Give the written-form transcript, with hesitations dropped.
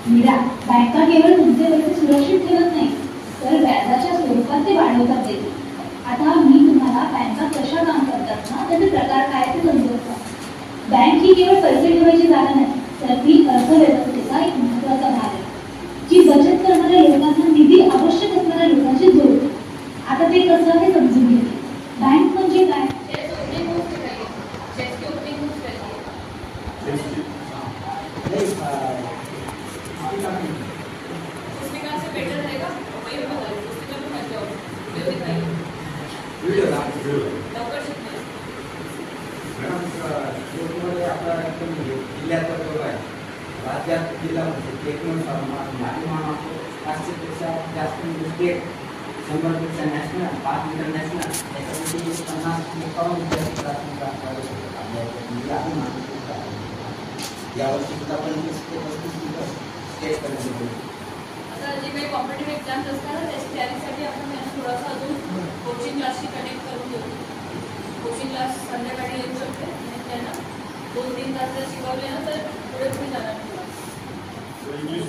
मीरा, बँका केवळ तुमचे पैसे सुरक्षित ठेवत नाही तर व्याजाच्या स्वरूपात ते वाढवतात देखील. आता मी तुम्हाला बँका कशा काम करतात ना त्याचे प्रकार काय ते समजवतो. बँक ही केवळ पैसे ठेवायची जागा नाही तर ती अर्थव्यवस्थेचा एक महत्त्वाचा भाग आहे जी बचत करणाऱ्या लोकांना निधी आवश्यक असणाऱ्या लोकांशी जोडते. आता ते कसं हे समजून घेते. बँक म्हणजे काय? राज्यात जिल्हा पाचशेपेक्षा जास्त स्टेट, 100पेक्षा नॅशनल, 5 इंटरनॅशनल, त्याच्यामध्ये 50 यावर्षी सुद्धा 25 ते 35 स्टेट पर्यंत. आता जे काही कॉम्पिटेटिव्ह एक्झाम्स असतात त्याची तयारीसाठी आपण त्यांना थोडासा अजून कोचिंग क्लासशी कनेक्ट करून देऊ. कोचिंग क्लास संध्याकाळी येऊ शकते आणि त्यांना 2-3 तास जर शिकवले ना तर पुढे जाणार. इंग्लिश